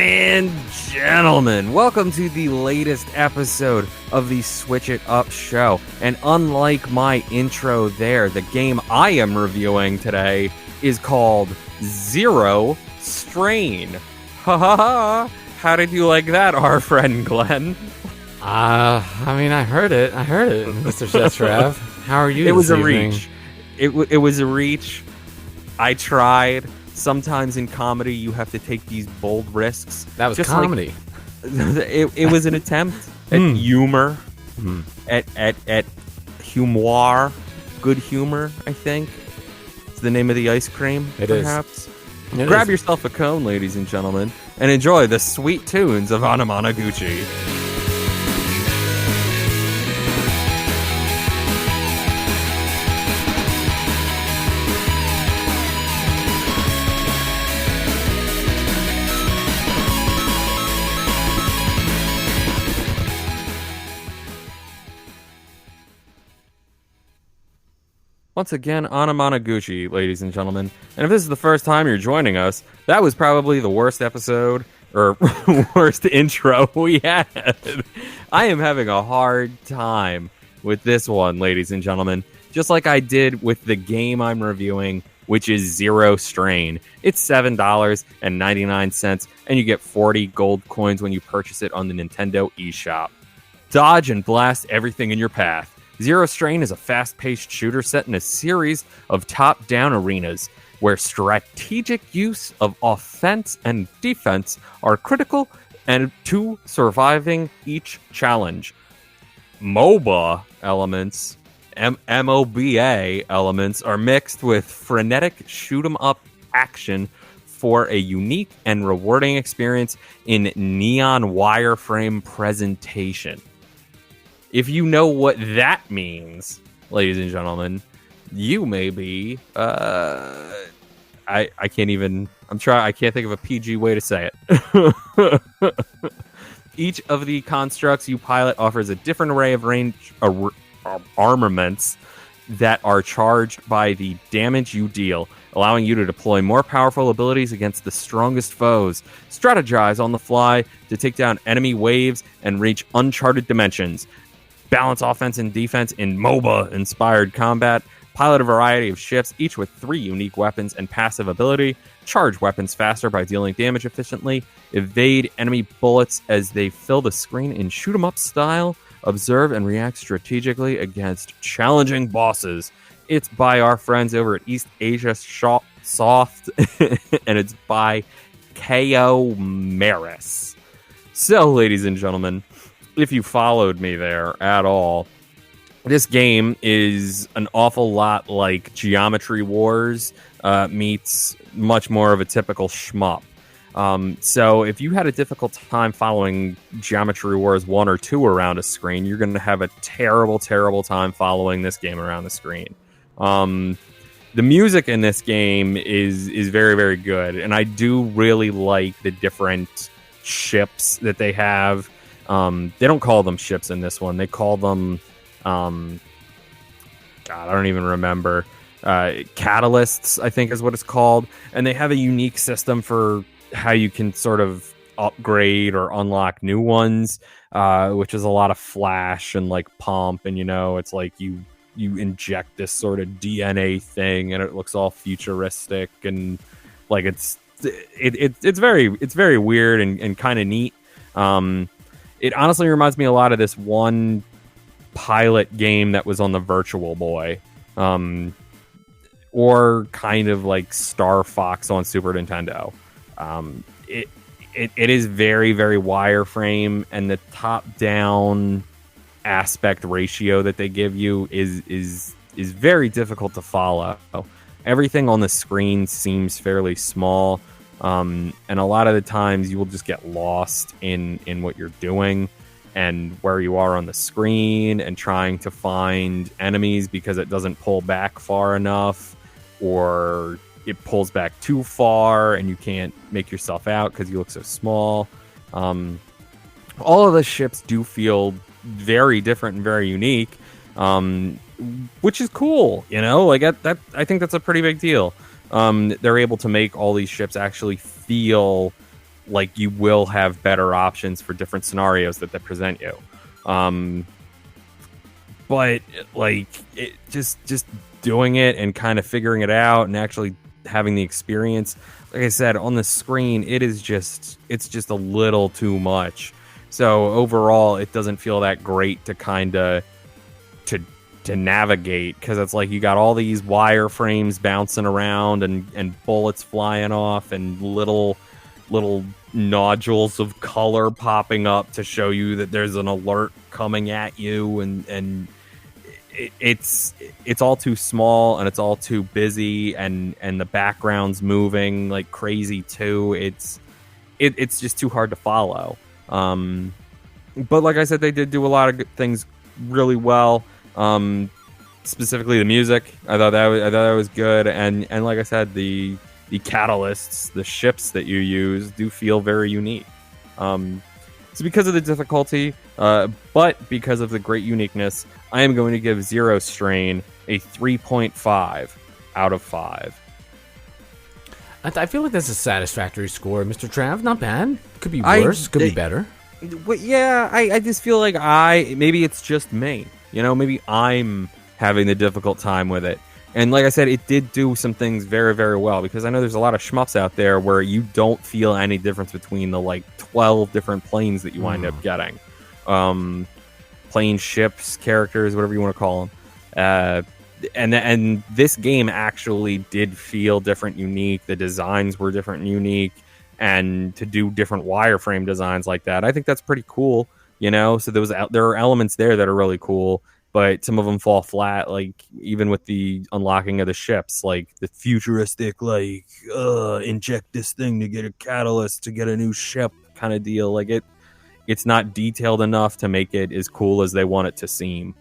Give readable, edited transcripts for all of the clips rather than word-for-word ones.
and gentlemen, welcome to the latest episode of the Switch It Up show. And unlike my intro there, the game I am reviewing today is called Zero Strain. Ha ha ha! How did you like that, our friend Glenn? I heard it, Mr. Shetrav. How are you? It was this a evening? reach. It was a reach. I tried. Sometimes in comedy, you have to take these bold risks. That was Just comedy. It was an attempt at humor, at humor, good humor. I think it's the name of the ice cream. It is. Perhaps. It Grab is. yourself a cone, ladies and gentlemen, and enjoy the sweet tunes of Anamanaguchi. Once again, Anamanaguchi, ladies and gentlemen. And if this is the first time you're joining us, that was probably the worst episode, or worst intro we had. I am having a hard time with this one, ladies and gentlemen. Just like I did with the game I'm reviewing, which is Zero Strain. It's $7.99, and you get 40 gold coins when you purchase it on the Nintendo eShop. Dodge and blast everything in your path. Zero Strain is a fast-paced shooter set in a series of top-down arenas where strategic use of offense and defense are critical and to surviving each challenge. MOBA elements, MOBA elements are mixed with frenetic shoot-'em-up action for a unique and rewarding experience in neon wireframe presentation. If you know what that means, ladies and gentlemen, you may be, I can't think of a PG way to say it. Each of the constructs you pilot offers a different array of range armaments that are charged by the damage you deal, allowing you to deploy more powerful abilities against the strongest foes, strategize on the fly to take down enemy waves, and reach uncharted dimensions. Balance offense and defense in MOBA-inspired combat. Pilot a variety of ships, each with 3 unique weapons and passive ability. Charge weapons faster by dealing damage efficiently. Evade enemy bullets as they fill the screen in shoot-'em-up style. Observe and react strategically against challenging bosses. It's by our friends over at East Asia Soft, and it's by K.O. Maris. So, ladies and gentlemen, if you followed me there at all, this game is an awful lot like Geometry Wars meets much more of a typical shmup. So if you had a difficult time following Geometry Wars 1 or 2 around a screen, you're going to have a terrible, terrible time following this game around the screen. The music in this game is very, very good, and I do really like the different ships that they have. They don't call them ships in this one. They call them, God, I don't even remember. Catalysts, I think is what it's called. And they have a unique system for how you can sort of upgrade or unlock new ones, which is a lot of flash and like pump. And, it's like you inject this sort of DNA thing and it looks all futuristic and like it's very weird and kind of neat. It honestly reminds me a lot of this one pilot game that was on the Virtual Boy, or kind of like Star Fox on Super Nintendo. It is very, very wireframe, and the top-down aspect ratio that they give you is very difficult to follow. Everything on the screen seems fairly small. And a lot of the times you will just get lost in what you're doing and where you are on the screen and trying to find enemies because it doesn't pull back far enough or it pulls back too far and you can't make yourself out because you look so small. All of the ships do feel very different and very unique, which is cool, like that. I think that's a pretty big deal. They're able to make all these ships actually feel like you will have better options for different scenarios that they present you. But like just doing it and kind of figuring it out and actually having the experience, like I said, on the screen, it's just a little too much. So overall, it doesn't feel that great to kind of to navigate, because it's like you got all these wireframes bouncing around and bullets flying off and little nodules of color popping up to show you that there's an alert coming at you, and it's all too small and it's all too busy, and the background's moving like crazy too. It's just too hard to follow. But like I said, they did do a lot of good things really well. Specifically the music, I thought that was good, and like I said, the catalysts, the ships that you use, do feel very unique. So because of the difficulty, but because of the great uniqueness, I am going to give Zero Strain a 3.5 out of 5. I feel like that's a satisfactory score, Mr. Trav. Not bad. Could be worse. Could be better. Yeah, I just feel like maybe it's just me. Maybe I'm having the difficult time with it. And like I said, it did do some things very, very well, because I know there's a lot of shmups out there where you don't feel any difference between the like 12 different planes that you wind up getting. Plane, ships, characters, whatever you want to call them. And this game actually did feel different, unique. The designs were different and unique. And to do different wireframe designs like that, I think that's pretty cool. So there are elements there that are really cool, but some of them fall flat. Like even with the unlocking of the ships, like the futuristic, like inject this thing to get a catalyst to get a new ship kind of deal. Like it's not detailed enough to make it as cool as they want it to seem.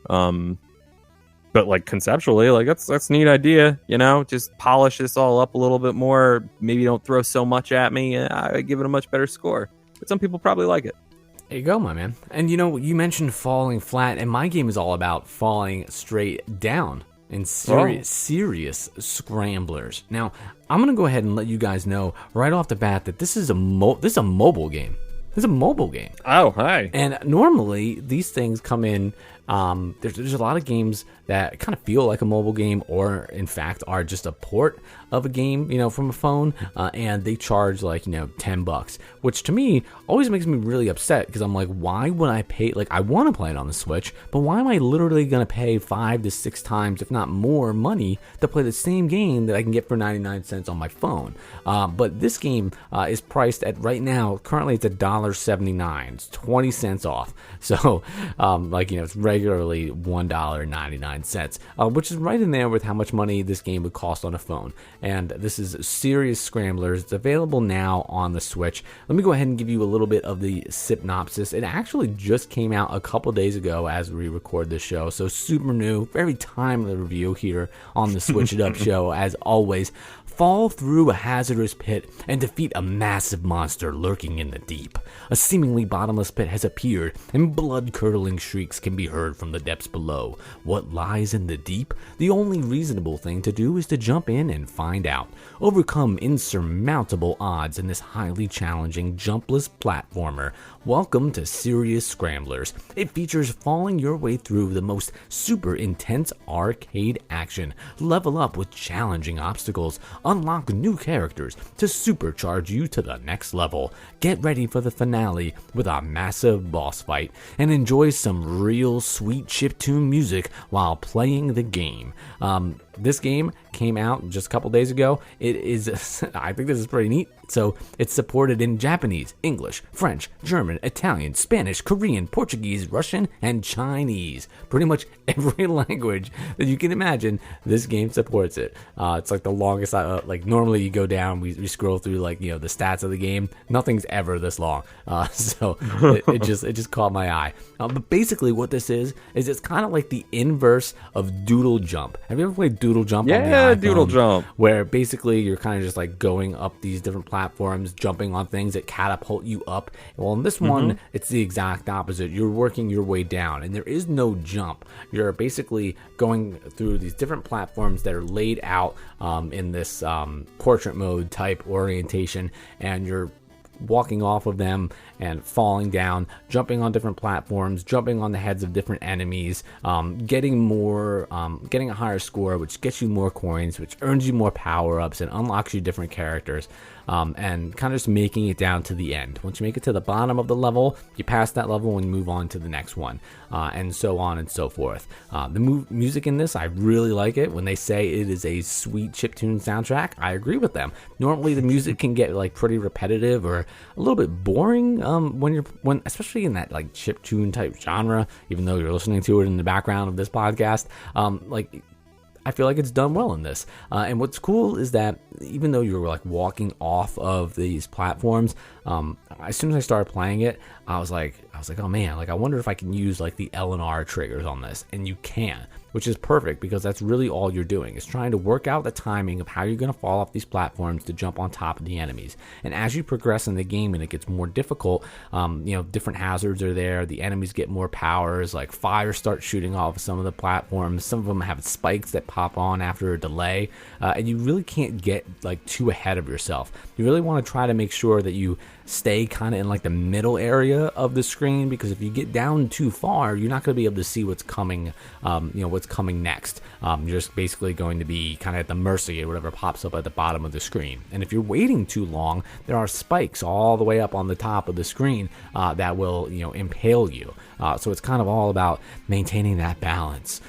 But like conceptually, like that's a neat idea. Just polish this all up a little bit more. Maybe don't throw so much at me. I give it a much better score. But some people probably like it. There you go, my man. And you mentioned falling flat, and my game is all about falling straight down in serious scramblers. Now, I'm going to go ahead and let you guys know right off the bat that this is a mobile game. It's a mobile game. Oh, hi. And normally, these things come in, there's a lot of games that kind of feel like a mobile game, or in fact are just a port of a game, from a phone, and they charge like, $10, which to me always makes me really upset, because I'm like, why would I pay? Like, I want to play it on the Switch, but why am I literally going to pay 5 to 6 times, if not more, money to play the same game that I can get for 99 cents on my phone? But this game is priced at, right now, currently it's $1.79. It's 20 cents off. So, it's regularly $1.99, which is right in there with how much money this game would cost on a phone. And this is Serious Scramblers. It's available now on the Switch. Let me go ahead and give you a little bit of the synopsis. It actually just came out a couple days ago as we record this show, so super new, very timely review here on the Switch It Up show, as always. Fall through a hazardous pit and defeat a massive monster lurking in the deep. A seemingly bottomless pit has appeared, and blood-curdling shrieks can be heard from the depths below. What lies in the deep? The only reasonable thing to do is to jump in and find out. Overcome insurmountable odds in this highly challenging jumpless platformer. Welcome to Serious Scramblers. It features falling your way through the most super intense arcade action. Level up with challenging obstacles. Unlock new characters to supercharge you to the next level. Get ready for the finale with a massive boss fight, and enjoy some real sweet chiptune music while playing the game. This game came out just a couple days ago. It is, I think this is pretty neat. So it's supported in Japanese, English, French, German, Italian, Spanish, Korean, Portuguese, Russian, and Chinese. Pretty much every language that you can imagine, this game supports it. It's like the longest, like normally you go down, we scroll through like, the stats of the game. Nothing's ever this long. So it just caught my eye. But basically what this is it's kind of like the inverse of Doodle Jump. Have you ever played Doodle Jump on the iPhone? Yeah, Doodle Jump. Where basically you're kind of just like going up these different platforms, jumping on things that catapult you up. Well, in this one, it's the exact opposite. You're working your way down, and there is no jump. You're basically going through these different platforms that are laid out in this portrait mode type orientation, and you're walking off of them and falling down, jumping on different platforms, jumping on the heads of different enemies, getting a higher score, which gets you more coins, which earns you more power-ups and unlocks you different characters, and kind of just making it down to the end. Once you make it to the bottom of the level, you pass that level and you move on to the next one, and so on and so forth. The music in this, I really like it. When they say it is a sweet chiptune soundtrack, I agree with them. Normally the music can get like pretty repetitive or a little bit boring when especially in that like chiptune type genre, even though you're listening to it in the background of this podcast. I feel like it's done well in this. And what's cool is that even though you're like walking off of these platforms, as soon as I started playing it, I was like, oh man, like I wonder if I can use like the L and R triggers on this, and you can, which is perfect because that's really all you're doing is trying to work out the timing of how you're going to fall off these platforms to jump on top of the enemies. And as you progress in the game and it gets more difficult, different hazards are there. The enemies get more powers, like fire starts shooting off of some of the platforms. Some of them have spikes that pop on after a delay, and you really can't get like too ahead of yourself. You really want to try to make sure that you stay kind of in like the middle area of the screen, because if you get down too far, you're not going to be able to see what's coming, what's coming next. You're just basically going to be kind of at the mercy of whatever pops up at the bottom of the screen. And if you're waiting too long, there are spikes all the way up on the top of the screen that will, impale you. So it's kind of all about maintaining that balance,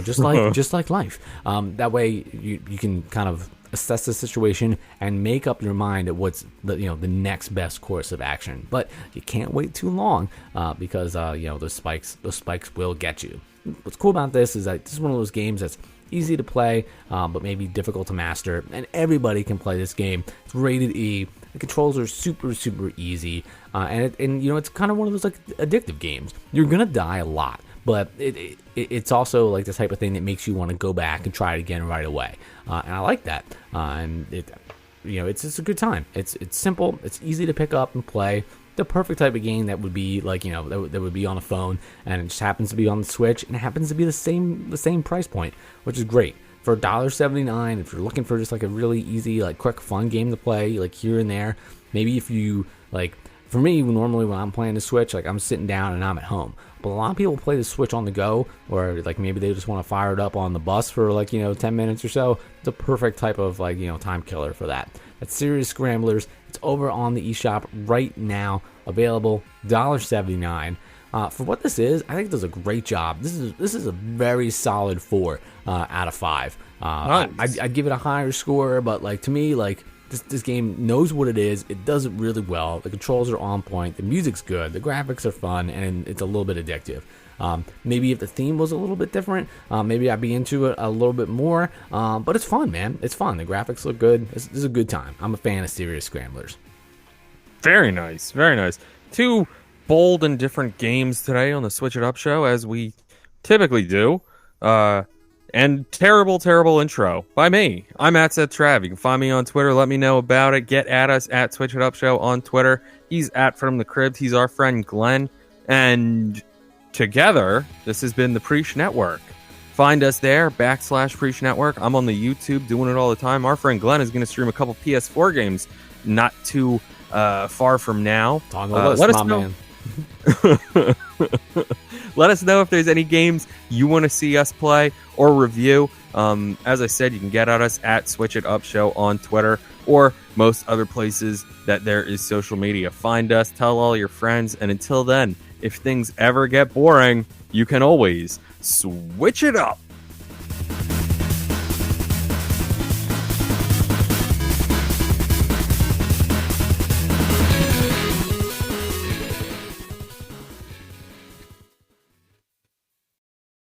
just like life. That way you can kind of assess the situation and make up your mind at what's the next best course of action. But you can't wait too long because those spikes will get you. What's cool about this is that this is one of those games that's easy to play, but maybe difficult to master, and everybody can play this game. It's rated E. The controls are super, super easy, and it's kind of one of those like addictive games. You're gonna die a lot, but it's also like the type of thing that makes you want to go back and try it again right away, and I like that. And it's just a good time. It's simple. It's easy to pick up and play. The perfect type of game that would be like that would be on a phone, and it just happens to be on the Switch, and it happens to be the same price point, which is great. For $1.79, if you're looking for just like a really easy, like quick, fun game to play, like here and there, maybe if you like, for me, normally when I'm playing the Switch, like I'm sitting down and I'm at home. But a lot of people play the Switch on the go, or like maybe they just want to fire it up on the bus for like 10 minutes or so. It's a perfect type of like time killer for that. That's Serious Scramblers. It's over on the eShop right now, available $1.79. For what this is, I think it does a great job. This is a very solid 4 out of 5. Nice. I'd give it a higher score, but like to me, like this game knows what it is. It does it really well. The controls are on point. The music's good. The graphics are fun, and it's a little bit addictive. Maybe if the theme was a little bit different, maybe I'd be into it a little bit more. But it's fun, man. It's fun. The graphics look good. This is a good time. I'm a fan of Serious Scramblers. Very nice. Very nice. 2 bold and different games today on the Switch It Up show, as we typically do. And terrible intro by me. I'm @SethTrav. You can find me on Twitter. Let me know about it. Get at us at Switch It Up Show on Twitter. He's at From the Crib. He's our friend Glenn. And together, this has been the Preach Network. Find us there, /Preach Network. I'm on the YouTube doing it all the time. Our friend Glenn is going to stream a couple PS4 games not too far from now. Let us know. Let us know if there's any games you want to see us play or review. As I said, you can get at us at Switch It Up Show on Twitter or most other places that there is social media. Find us, tell all your friends, and until then, if things ever get boring, you can always switch it up.